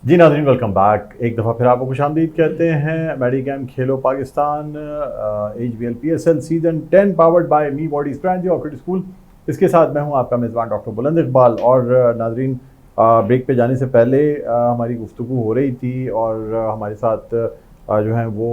जी नाज़रीन, welcome back. एक दफ़ा फिर आपको खुशामदीद कहते हैं। मेडिकैम खेलो Pakistan HBL PSL season 10 powered by me body strand और क्रिकेट स्कूल। इसके साथ मैं हूं आपका मेज़बान डॉक्टर बुलंद इकबाल। और नाज़रीन, ब्रेक पे जाने से पहले हमारी गुफ्तगू हो रही थी और हमारे साथ जो हैं वो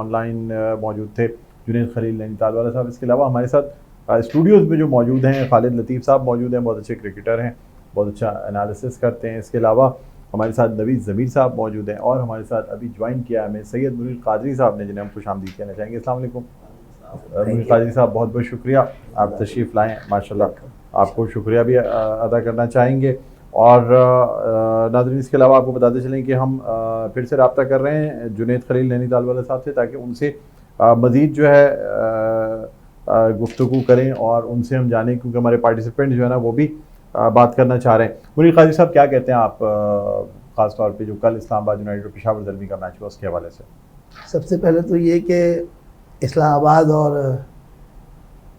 ऑनलाइन मौजूद थे जुनैद खलील नैनीताल वाला साहब। इसके अलावा हमारे साथ स्टूडियोज़ में जो मौजूद हैं खालिद लतीफ़ साहब मौजूद हैं, बहुत अच्छे क्रिकेटर हैं, बहुत अच्छा एनालिसिस करते हैं। इसके अलावा हमारे साथ नवीद ज़मीर साहब मौजूद हैं और हमारे साथ अभी ज्वाइन किया हमें सैयद मुनीर कादरी साहब ने, जिन्हें हम खुशामदीद कहना चाहेंगे। अस्सलाम वालेकुम मुनीर कादरी साहब, बहुत बहुत शुक्रिया आप तशरीफ़ लाएँ। माशाल्लाह, आपको शुक्रिया भी अदा करना चाहेंगे। और नाज़रीन, इसके अलावा आपको बताते चलें कि हम फिर से रब्ता कर रहे हैं जुनैद खलील नैनीताल वाला साहब से, ताकि उनसे मज़ीद जो है गुफ्तगू करें और उनसे हम जानें, क्योंकि हमारे पार्टिसिपेंट जो है ना वो भी बात करना चाह रहे हैं। मुनीर कादरी साहब, क्या कहते हैं आप ख़ास तौर पे जो कल इस्लामाबाद यूनाइटेड और पेशावर ज़ल्मी का मैच हुआ उसके हवाले से? सबसे पहले तो ये कि इस्लामाबाद और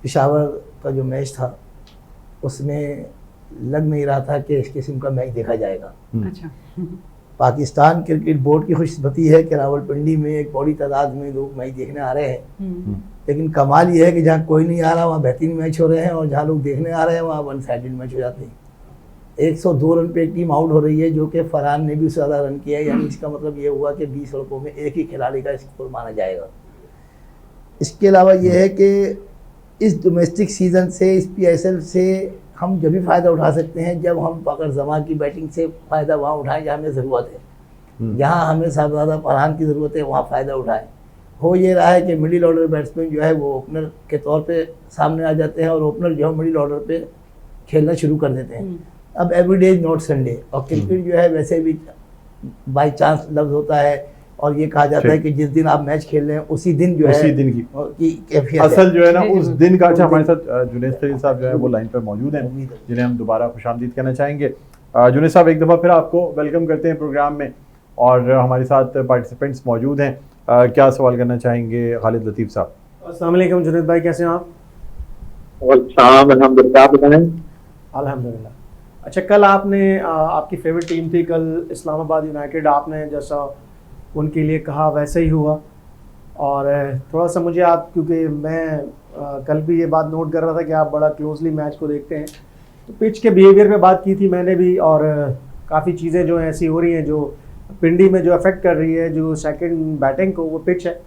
पेशावर का जो मैच था उसमें लग नहीं रहा था कि इस किस्म का मैच देखा जाएगा। अच्छा। पाकिस्तान क्रिकेट बोर्ड की खुशनसीबी है कि रावलपिंडी में एक बड़ी तादाद में लोग मैच देखने आ रहे हैं, लेकिन कमाल ये है कि जहाँ कोई नहीं आ रहा वहाँ बेहतरीन मैच हो रहे हैं, और जहाँ लोग देखने आ रहे हैं वहाँ वन साइडेड मैच हो जाते हैं। 102 रन पे एक टीम आउट हो रही है, जो कि फरहान ने भी उससे ज़्यादा रन किया है, यानी इसका मतलब ये हुआ कि 20 ओवरों में एक ही खिलाड़ी का स्कोर माना जाएगा। इसके अलावा ये है कि इस डोमेस्टिक सीज़न से, इस PSL से हम जब भी फ़ायदा उठा सकते हैं जब हम फ़खर जमा की बैटिंग से फ़ायदा वहाँ उठाएं जहाँ हमें ज़रूरत है। जहाँ हमें साहबजादा फरहान की ज़रूरत है वहाँ फ़ायदा उठाएं। हो ये रहा है कि मिडिल ऑर्डर बैट्समैन जो है वो ओपनर के तौर पे सामने आ जाते हैं और ओपनर जो है मिडिल ऑर्डर पे खेलना शुरू कर देते हैं। अब एवरीडे इज नॉट संडे, और क्रिकेट जो है वैसे भी बाई चांस लफ्ज़ होता है, और ये कहा जाता है कि जिस दिन आप मैच खेल रहे हैं उसी दिन जो है उसी दिन की कैफियत असल जो है ना उस दिन का। अच्छा, हमारे साथ जुनैद खलील साहब जो है वो लाइन पर मौजूद हैं, जिन्हें हम दोबारा खुशामदीद कहना चाहेंगे। जुनैद साहब, एक दफ़ा फिर आपको वेलकम करते हैं प्रोग्राम में, और हमारे साथ पार्टिसिपेंट्स मौजूद हैं। क्या सवाल करना चाहेंगे खालिद लतीफ़ साहब? अस्सलाम वालेकुम जुनैद भाई, कैसे हैं आप? अल्हम्दुलिल्लाह। अच्छा, कल आपने आपकी फेवरेट टीम थी कल इस्लामाबाद यूनाइटेड, आपने जैसा उनके लिए कहा वैसे ही हुआ। और थोड़ा सा मुझे आप, क्योंकि मैं कल भी ये बात नोट कर रहा था कि आप बड़ा क्लोजली मैच को देखते हैं, तो पिच के बिहेवियर पे बात की थी मैंने भी, और काफ़ी चीज़ें जो ऐसी हो रही हैं जो पिंडी में जो अफेक्ट कर रही है जो सेकंड बैटिंग को, वो पिच है।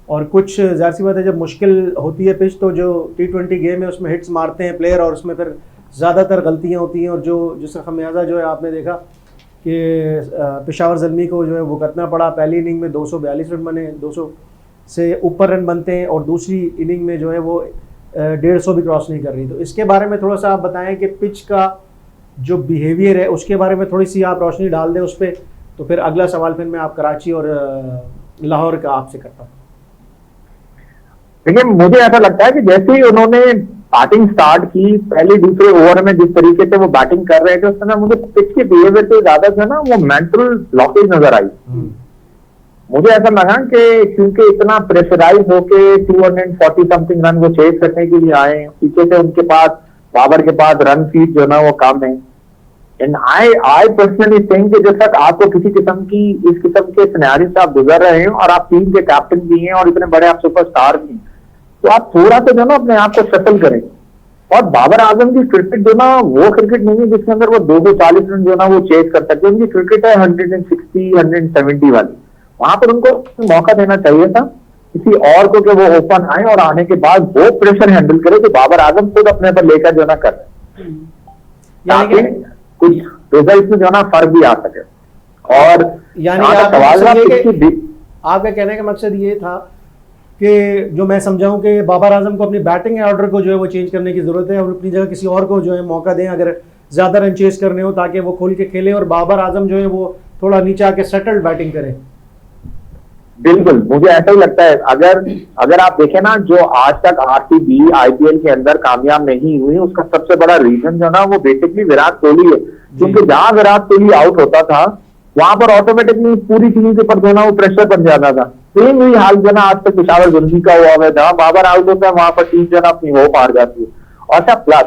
और कुछ ज़ाहिर सी बात है, जब मुश्किल होती है पिच तो जो T20 गेम है उसमें हिट्स मारते हैं प्लेयर, और उसमें फिर ज़्यादातर गलतियाँ होती हैं, और जो जिसका खमियाजा जो है आपने देखा कि पेशावर ज़ल्मी को जो है वो करना पड़ा। पहली इनिंग में 242 रन बने, 200 से ऊपर रन बनते हैं, और दूसरी इनिंग में जो है वो 150 भी क्रॉस नहीं कर रही। तो इसके बारे में थोड़ा सा आप बताएं कि पिच का जो बिहेवियर है उसके बारे में थोड़ी सी आप रोशनी डाल दें उस पर, तो फिर अगला सवाल फिर मैं आप कराची और लाहौर का आपसे करता हूँ। देखिए, मुझे ऐसा लगता है कि जैसे ही उन्होंने बैटिंग स्टार्ट की, पहले दूसरे ओवर में जिस तरीके से वो बैटिंग कर रहे थे उस समय मुझे पिच के बिहेवियर से ज्यादा जो है ना वो मेंटल ब्लॉकेज नजर आई। मुझे ऐसा लगा कि क्योंकि इतना प्रेशराइज होके 240 समथिंग रन वो चेज करने के लिए आए, पीछे से उनके पास बाबर के पास रन फीड जो है ना वो कम है। एंड आई पर्सनली थिंक कि जब तक आपको किसी किस्म की इस किस्म के सिनेरियो से आप गुजर रहे हैं और आप टीम के कैप्टन भी हैं और इतने बड़े आप सुपरस्टार भी हैं, तो आप थोड़ा सा जो ना अपने आप को शफल करें। और बाबर आजम की क्रिकेट जो ना वो क्रिकेट नहीं है जिसके अंदर वो 240 रन जो ना वो चेज कर सकते हैं। उनकी क्रिकेट है 160 170 वाली, वहां पर उनको मौका देना चाहिए था किसी और को कि वो ओपन आए और आने के बाद वो प्रेशर हैंडल करे जो बाबर आजम खुद अपने पर लेकर जो ना कर रहे, ताकि कुछ रिजल्ट में जो ना फर्क भी आ सके। और यानी आपका कहने का मकसद ये था कि जो मैं समझाऊं कि बाबर आजम को अपनी बैटिंग ऑर्डर को जो है वो चेंज करने की जरूरत है, और अपनी जगह किसी और को जो है मौका दें अगर ज्यादा रन चेज करने हो, ताकि वो खोल के खेले, और बाबर आजम जो है वो थोड़ा नीचे आके सेटल्ड बैटिंग करें। बिल्कुल, मुझे ऐसा ही लगता है। अगर आप देखें ना, जो आज तक RCB IPL के अंदर कामयाब नहीं हुई, उसका सबसे बड़ा रीजन जो ना वो बेसिकली विराट कोहली है। क्योंकि जहां विराट कोहली आउट होता था वहां पर ऑटोमेटिकली पूरी टीम के ऊपर जो ना वो प्रेशर बन जाता था। सेम ही हाल जो ना आज तक पेशावर ज़ल्मी का हुआ है, जहां बाबर आउट होता है वहां पर टीम जो ना अपनी होप हार जाती है। और सब प्लस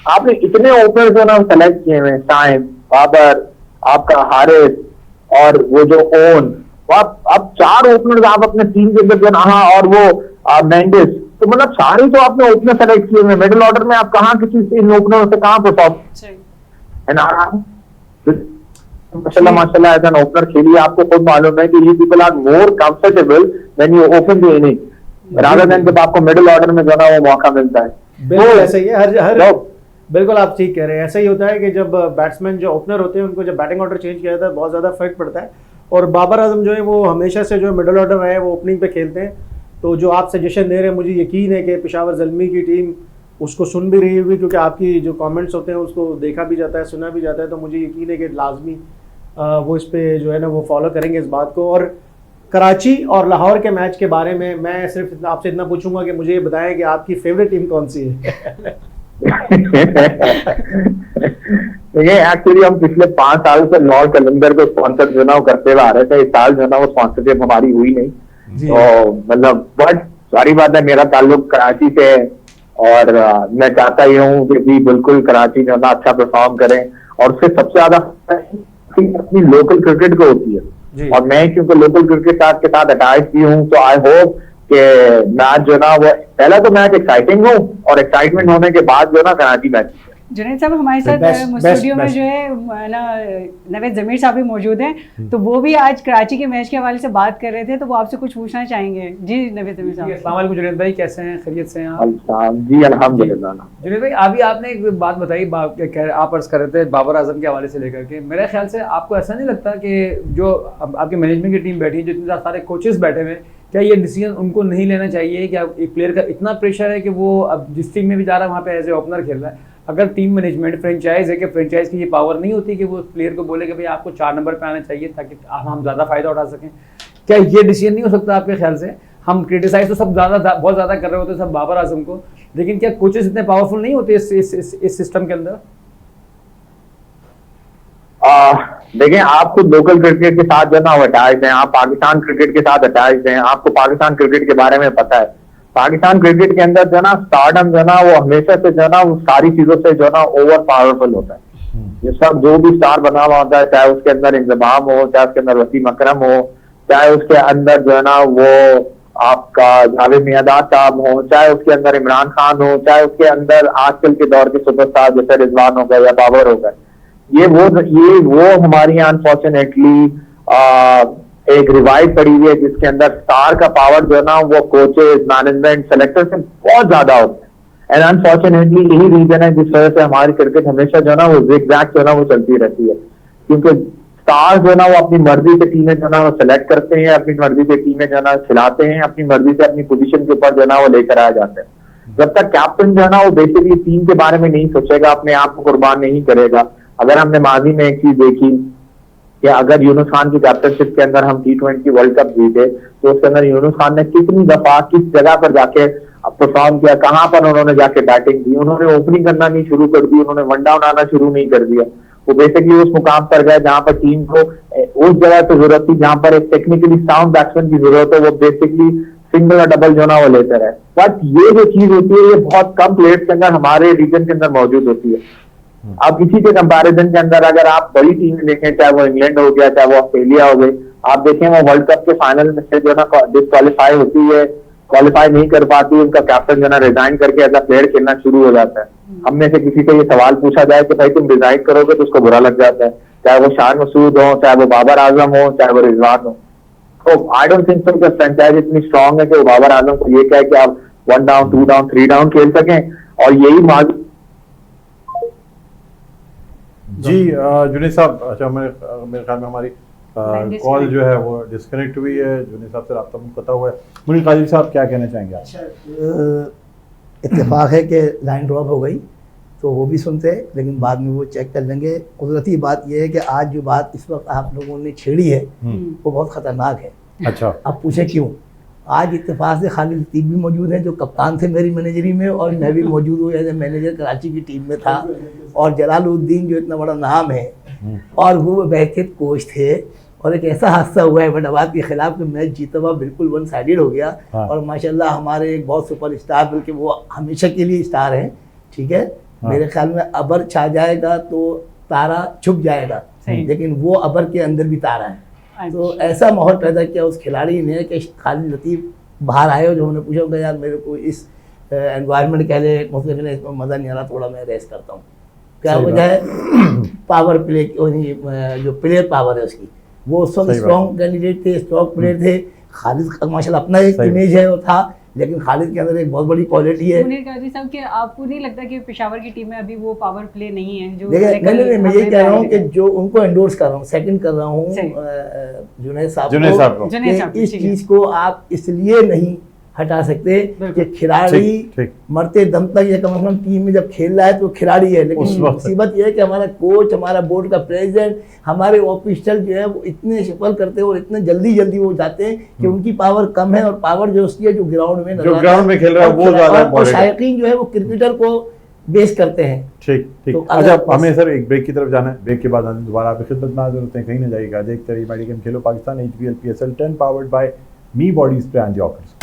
आपने इतने ओपनर जो ना सेलेक्ट किए हुए, शाहिन, बाबर, आपका हारिस, और वो जो ओन, अब 4 ओपनर्स आप अपने टीम के अंदर हाँ, और वो मेंडिस, तो मतलब सारे तो आपने ओपनर सेलेक्ट किए हुए, मिडिल ऑर्डर में आप कहाँ किसी इन ओपनरों से कहाँ परफॉर्म है ना, माशाल्लाह एज एन ओपनर खेलिए, आपको खुद मालूम है कि you people are more comfortable when you open the inning rather than जब आपको मिडिल ऑर्डर में जो ना वो मौका मिलता है। बिल्कुल ऐसा ही है, हर बिल्कुल आप ठीक कह रहे हैं। ऐसा ही होता है कि जब बैट्समैन जो ओपनर होते हैं उनको जब बैटिंग ऑर्डर चेंज किया जाता है बहुत ज़्यादा फर्क पड़ता है। और बाबर आजम जो है वो हमेशा से जो मिडिल ऑर्डर रहे हैं वो ओपनिंग पे खेलते हैं। तो जो आप सजेशन दे रहे हैं मुझे यकीन है कि पेशावर ज़ल्मी की टीम उसको सुन भी रही होगी, क्योंकि आपकी जो कमेंट्स होते हैं उसको देखा भी जाता है, सुना भी जाता है। तो मुझे यकीन है कि लाजमी वो इस पे जो है ना वो फॉलो करेंगे इस बात को। और कराची और लाहौर के मैच के बारे में मैं सिर्फ आपसे इतना पूछूंगा कि मुझे ये बताएं कि आपकी फेवरेट टीम कौन सी है? देखिए एक्चुअली हम पिछले 5 साल से लॉर्ड कलंदर को स्पॉन्सर जो ना वो करते हुए आ रहे थे। इस साल जो ना वो स्पॉन्सरशिप हमारी हुई नहीं, तो मतलब बट सारी बात है, मेरा ताल्लुक कराची से है और मैं चाहता ही हूँ कि भी बिल्कुल कराची जो ना अच्छा परफॉर्म करें। और उससे सबसे ज्यादा अपनी लोकल क्रिकेट को होती है, और मैं क्योंकि लोकल क्रिकेट के साथ अटैच भी हूँ, तो आई होप कि मैच जो ना वो पहला तो मैच एक्साइटिंग हो, और एक्साइटमेंट होने के बाद जो ना कराची मैच। जुनैद साहब हमारे साथ स्टूडियो में जो है ना नवेद जमीर साहब भी मौजूद हैं, तो वो भी आज कराची के मैच के हवाले से बात कर रहे थे, तो वो आपसे कुछ पूछना चाहेंगे। जी नवेद जमीर साहब। अस्सलाम वालेकुम जुनैद भाई, कैसे हैं, खैरियत से हैं आप? जी अल्हम्दुलिल्लाह। जुनैद भाई अभी आपने एक बात बताई, आप अर्ज कर रहे थे बाबर आजम के हवाले से लेकर के, मेरे ख्याल से आपको ऐसा नहीं लगता कि जो आपके मैनेजमेंट की टीम बैठी है, जो इतने सारे कोचेस बैठे हुए हैं, क्या ये डिसीजन उनको नहीं लेना चाहिए? क्या एक प्लेयर का इतना प्रेशर है कि वो अब जिस टीम में भी जा रहा है वहाँ पे एज ए ओपनर खेल रहा है, अगर टीम मैनेजमेंट फ्रेंचाइज है कि फ्रेंचाइज की ये पावर नहीं होती कि वो प्लेयर को बोले कि भाई आपको 4 नंबर पे आना चाहिए ताकि हम ज़्यादा फायदा उठा सकें? क्या ये डिसीजन नहीं हो सकता आपके ख्याल से? हम क्रिटिसाइज तो सब बहुत ज़्यादा कर रहे होते हैं सब बाबर आजम को, लेकिन क्या कोचेस इतने पावरफुल नहीं होते इस सिस्टम के अंदर? देखिए आप खुद लोकल क्रिकेट के साथ जो ना अटैच हैं, आप पाकिस्तान क्रिकेट के साथ अटैच हैं, आपको पाकिस्तान क्रिकेट के बारे में पता है। पाकिस्तान क्रिकेट के अंदर जो ना स्टारडम जो ना वो हमेशा से जो ना वो सारी चीजों से जो ना ओवर पावरफुल होता है। ये सब जो भी स्टार बना हुआ होता है, चाहे उसके अंदर इंतजाम हो, चाहे उसके अंदर वसीम अकरम हो, चाहे उसके अंदर जो है ना वो आपका जावेद मियादाद साहब हो, चाहे उसके अंदर इमरान खान हो, चाहे उसके अंदर आजकल के दौर के सुपरस्टार जैसे रिजवान हो गए या बाबर हो गए, ये वो हमारी यहाँ अनफॉर्चुनेटली एक रिवाइव पड़ी हुई है जिसके अंदर स्टार का पावर जो है ना वो कोचेस, मैनेजमेंट, सेलेक्टर से बहुत ज्यादा होता है। एंड अनफॉर्चुनेटली यही रीजन है जिस वजह से हमारी क्रिकेट हमेशा जो है ना वो जिगजैग जो है ना वो चलती रहती है, क्योंकि स्टार जो है ना वो अपनी मर्जी से टीमें जो है ना वो सिलेक्ट करते हैं, अपनी मर्जी से टीमें जो है ना खिलाते हैं, अपनी मर्जी से अपनी पोजीशन के ऊपर जो है ना वो लेकर आ जाते हैं। जब तक कैप्टन जो है ना वो बेसिकली टीम के बारे में नहीं सोचेगा, अपने आप को कुर्बान नहीं करेगा। अगर हमने माजी में एक चीज देखी कि अगर यूनुस खान की कैप्टनशिप के अंदर हम T20 वर्ल्ड कप जीते, तो उसके अंदर यूनुस खान ने कितनी दफा किस जगह पर जाके परफॉर्म किया, कहां पर उन्होंने जाके बैटिंग की, उन्होंने ओपनिंग करना नहीं शुरू कर दी, उन्होंने वन डाउन आना शुरू नहीं कर दिया। वो बेसिकली उस मुकाम पर गए जहां पर टीम को उस जगह पर जरूरत थी जहां पर एक टेक्निकली साउंड बैट्समैन की जरूरत है, वो बेसिकली सिंगल और डबल जो ना वो लेते रहे। बट ये जो चीज होती है ये बहुत कम प्लेयर्स के अंदर हमारे रीजन के अंदर मौजूद होती है। अब इसी के कंपैरिजन के अंदर अगर आप बड़ी टीमें देखें, चाहे वो इंग्लैंड हो गया, चाहे वो ऑस्ट्रेलिया हो गई, आप देखें वो वर्ल्ड कप के फाइनल में से जो ना डिस्क्वालीफाई होती है, क्वालिफाई नहीं कर पाती, उनका कैप्टन जो ना रिजाइन करके एज अ प्लेयर खेलना शुरू हो जाता है। हम में से किसी से ये सवाल पूछा जाए कि भाई तुम रिजाइन करोगे, तो उसको बुरा लग जाता है, चाहे वो शान मसूद हो, चाहे वो बाबर आजम हो, चाहे वो रिजवान हो। तो आई डोंट थिंक सो कि फ्रेंचाइज इतनी स्ट्रांग है कि वो बाबर आजम को ये कहे कि आप 1 डाउन 2 डाउन 3 डाउन खेल सकें। और यही जी जुनैद साहब, अच्छा मेरे ख्याल में हमारी कॉल जो है वो डिस्कनेक्ट हुई है। जुनैद साहब से रब्ता मुनक़ता हुआ है। मुनीर कादिर साहब क्या कहना चाहेंगे आप? इत्तेफाक है कि लाइन ड्रॉप हो गई, तो वो भी सुनते हैं, लेकिन बाद में वो चेक कर लेंगे। कुदरती बात यह है कि आज जो बात इस वक्त आप लोगों ने छेड़ी है वो बहुत ख़तरनाक है। अच्छा, अब पूछे क्यों? आज इत्तेफाक से खालिद लतीफ़ भी मौजूद हैं जो कप्तान थे मेरी मैनेजरी में, और मैं भी मौजूद हूँ एज ए मैनेजर कराची की टीम में था, और जलालुद्दीन जो इतना बड़ा नाम है और वो बेहतरीन कोच थे। और एक ऐसा हादसा हुआ है फैसलाबाद के खिलाफ कि मैच जीता हुआ बिल्कुल 1 साइडेड हो गया। हाँ। और माशाल्लाह हमारे एक बहुत सुपर स्टार, बल्कि वो हमेशा के लिए स्टार हैं, ठीक है। हाँ। मेरे ख्याल में अबर छा जाएगा तो तारा छुप जाएगा, सही। लेकिन वो अबर के अंदर भी तारा है। तो अच्छा। ऐसा माहौल पैदा किया उस खिलाड़ी ने कि खालिद लतीफ़ बाहर आए और जो उन्होंने पूछा कि यार मेरे को इस एनवायरनमेंट के लिए मुख्तलिफ ने इसमें मज़ा नहीं आ रहा, थोड़ा मैं रेस्ट करता हूँ। क्या सही वजह है? पावर प्ले जो प्लेयर पावर है उसकी, वो उस वक्त सही बात। स्ट्रॉन्ग कैंडिडेट थे, स्ट्रॉन्ग प्लेयर थे। खालिद का माशाल्लाह अपना एक सही। इमेज है वो था, लेकिन खालिद के अंदर एक बहुत बड़ी क्वालिटी है। मुनीर काजी साहब, कि आपको नहीं लगता कि पेशावर की टीम में अभी वो पावर प्ले नहीं है जो देखिए लेकर नहीं, मैं हमें ये कह रहा हूँ कि दिखाया? जो उनको एंडोर्स कर रहा हूँ, सेकंड कर रहा हूँ सही। जुनैद साहब जुनैद साहब को। जुनैद साहब, कि इस ठीक है। चीज को आप इसलिए नहीं हटा सकते बिल्कुल। कि खिलाड़ी ठीक, ठीक। मरते दम तक या कम से कम टीम में जब खेल रहा है तो खिलाड़ी है, उस लेकिन वक्त। मुसीबत ये है कि हमारा कोच, हमारा बोर्ड का प्रेसिडेंट, हमारे ऑफिशियल जो है वो इतने सफल करते हैं और इतने जल्दी वो जाते हैं कि उनकी पावर कम है, और पावर जो उसकी है जो ग्राउंड में जो ग्राउंड में खेल रहा है वो ज्यादा और इम्पोर्टेंट है। शायकीन जो है वो क्रिकेटर को बेस करते हैं। ठीक ठीक। तो अच्छा, अगर- हमें सर एक ब्रेक की तरफ जाना है। ब्रेक के बाद हम दोबारा आपकी खिदमत में हाजिर होते हैं, कहीं ना जाइएगा। देखते रहिए मेडिकेम खेलो Pakistan HBL PSL 10 powered by me body spray and yorkers.